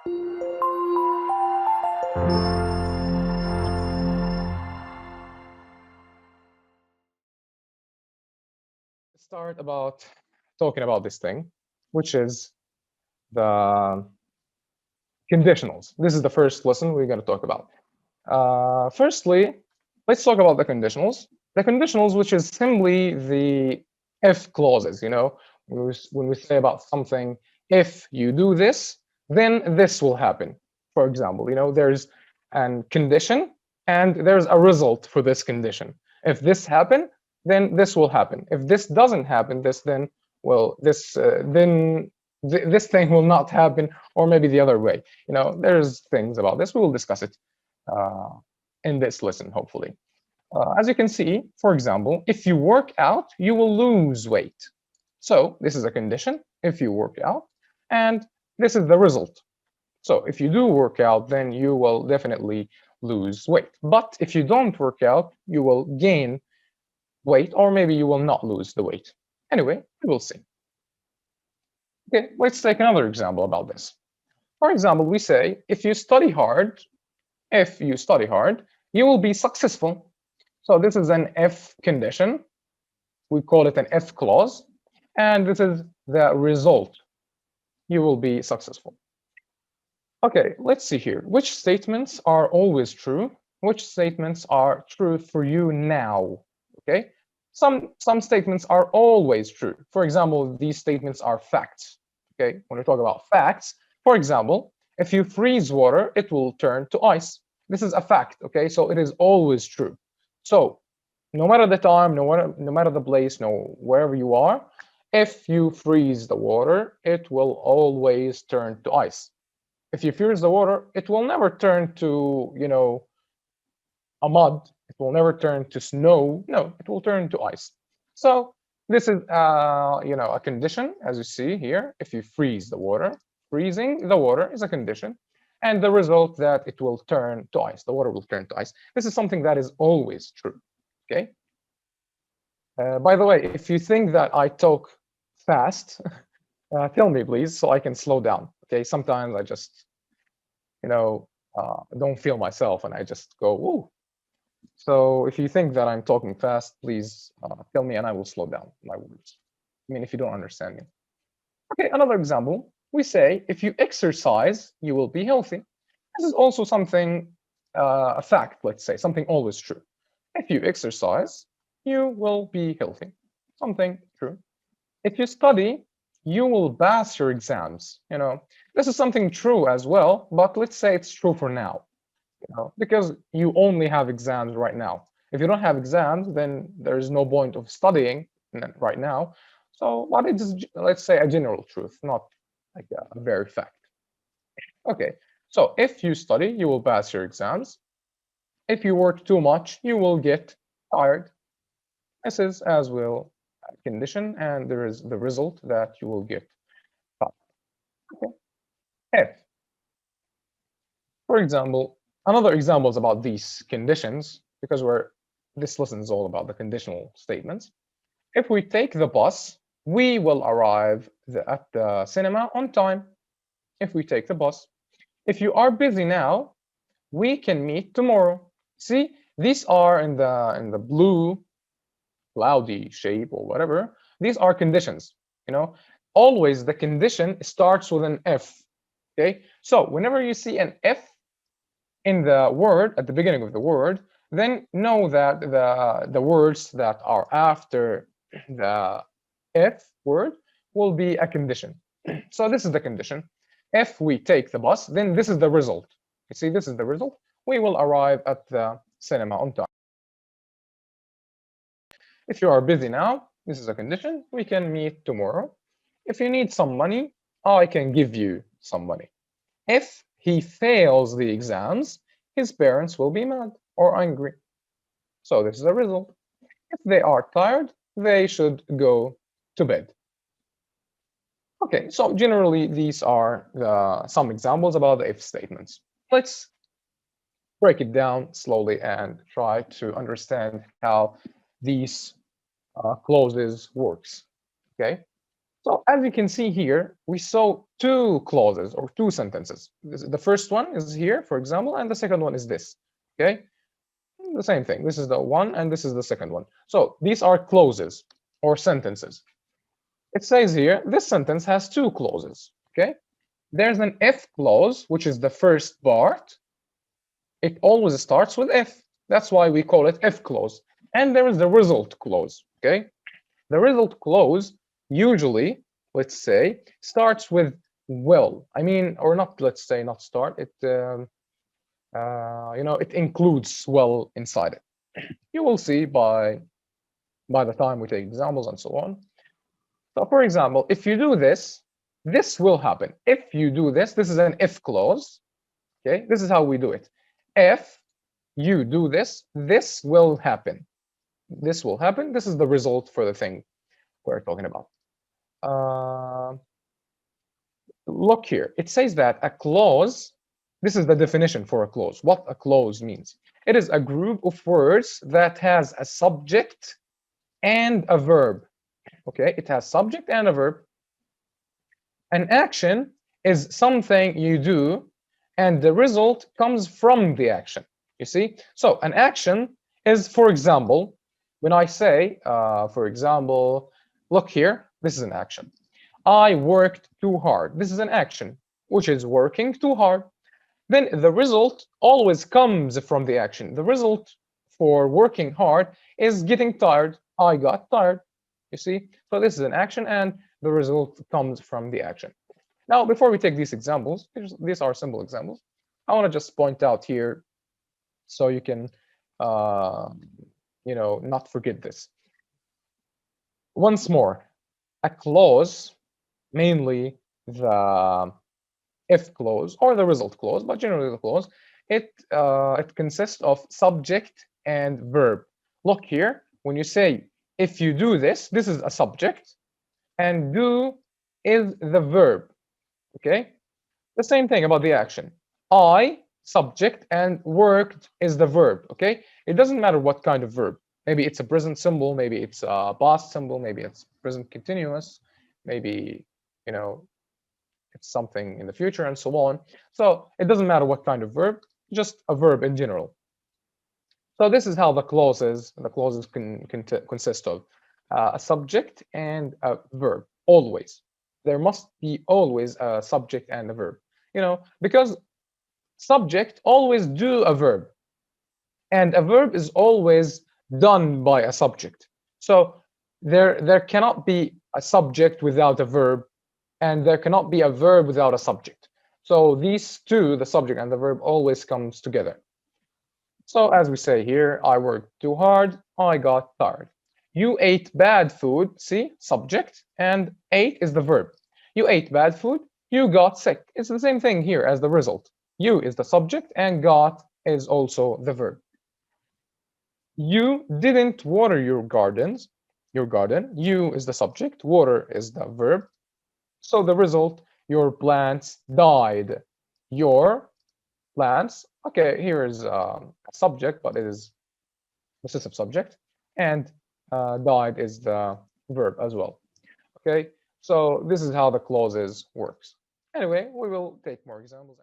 Start about talking about this thing, which is the conditionals. This is the first lesson we're going to talk about. Firstly, let's talk about the conditionals. The conditionals, which is simply the if clauses, you know, when we say about something, if you do this, then this will happen. For example, you know, there's a condition and there's a result for this condition. If this happen, then this will happen. If this doesn't happen, this then, well, this this thing will not happen, or maybe the other way. You know, there's things about this. We will discuss it in this lesson, hopefully. As you can see, for example, if you work out, you will lose weight. So this is a condition, if you work out, and this is the result. So if you do work out, then you will definitely lose weight. But if you don't work out, you will gain weight, or maybe you will not lose the weight. Anyway, we will see. Okay, let's take another example about this. For example, we say, if you study hard, you will be successful. So this is an if condition. We call it an if clause. And this is the result. You will be successful. Okay, let's see here. Which statements are always true? Which statements are true for you now? Okay, some statements are always true. For example, these statements are facts. Okay, when we talk about facts, for example, if you freeze water, it will turn to ice. This is a fact. Okay, so it is always true. So no matter the time, no matter the place, wherever you are, if you freeze the water, it will always turn to ice. If you freeze the water, it will never turn to, you know, a mud. It will never turn to snow. No, it will turn to ice. So this is, you know, a condition, as you see here. If you freeze the water, freezing the water is a condition, and the result that it will turn to ice. The water will turn to ice. This is something that is always true. Okay. By the way, if you think that I talk fast, tell me please, so I can slow down. Okay. Sometimes I just, you know, don't feel myself, and I just go, woo. So if you think that I'm talking fast, please tell me, and I will slow down my words. I mean, if you don't understand me. Okay, another example. We say, if you exercise, you will be healthy. This is also something, a fact, let's say, something always true. If you exercise, you will be healthy. Something true. If you study, you will pass your exams. You know, this is something true as well, but let's say it's true for now. You know, because you only have exams right now. If you don't have exams, then there's no point of studying right now. So, but it is, let's say, a general truth, not like a very fact. Okay, so if you study, you will pass your exams. If you work too much, you will get tired. This is as well a condition, and there is the result that you will get tired. Okay. If, for example, another example is about these conditions, because this lesson is all about the conditional statements. If we take the bus, we will arrive at the cinema on time. If we take the bus. If you are busy now, we can meet tomorrow. See, these are in the blue, cloudy shape or whatever. These are conditions. You know, always the condition starts with an if. Okay, so whenever you see an if in the word, at the beginning of the word, then know that the words that are after the if word will be a condition. So this is the condition. If we take the bus, then this is the result. You see, this is the result. We will arrive at the cinema on time. If you are busy now, this is a condition. We can meet tomorrow. If you need some money, I can give you some money. If he fails the exams, his parents will be mad or angry. So this is a result. If they are tired, they should go to bed. Okay, so generally these are some examples about the if statements. Let's break it down slowly and try to understand how these clauses works. Okay, So as you can see here, we saw two clauses or two sentences. The first one is here, for example, and the second one is this. Okay, the same thing. This is the one, and this is the second one. So these are clauses or sentences. It says here, this sentence has two clauses. Okay, there's an if clause, which is the first part. It always starts with if. That's why we call it if clause. And there is the result clause. Okay, the result clause usually, let's say, starts with will. I mean, or not. Let's say not start. It it includes will inside it. You will see by the time we take examples and so on. So, for example, if you do this, this will happen. If you do this, this is an if clause. Okay, this is how we do it. If you do this, this will happen. This will happen. This is the result for the thing we're talking about. Look here. It says that a clause, this is the definition for a clause. What a clause means. It is a group of words that has a subject and a verb. Okay, it has subject and a verb. An action is something you do, and the result comes from the action. You see? So an action is, for example, when I say, for example, look here, this is an action. I worked too hard. This is an action, which is working too hard. Then the result always comes from the action. The result for working hard is getting tired. I got tired. You see? So this is an action, and the result comes from the action. Now, before we take these examples, these are simple examples. I want to just point out here so you can, not forget this. Once more, a clause, mainly the if clause or the result clause, but generally the clause, it consists of subject and verb. Look here, when you say if you do this, this is a subject, and do is the verb. Okay, the same thing about the action. I, subject, and worked is the verb. Okay, it doesn't matter what kind of verb. Maybe it's a present simple, maybe it's a past simple, maybe it's present continuous, maybe it's something in the future, and so on. So it doesn't matter what kind of verb, just a verb in general. So this is how the clauses can consist of a subject and a verb. Always, there must be always a subject and a verb. Because subject always do a verb, and a verb is always done by a subject. So there cannot be a subject without a verb, and there cannot be a verb without a subject. So these two, the subject and the verb, always comes together. So as we say here, I worked too hard, I got tired. You ate bad food, see, subject, and ate is the verb. You ate bad food, you got sick. It's the same thing here as the result. You is the subject, and got is also the verb. You didn't water your garden. You is the subject, water is the verb. So the result, your plants died. Your plants, okay, here is a subject, but it is possessive subject, and died is the verb as well. Okay, so this is how the clauses works. Anyway, we will take more examples.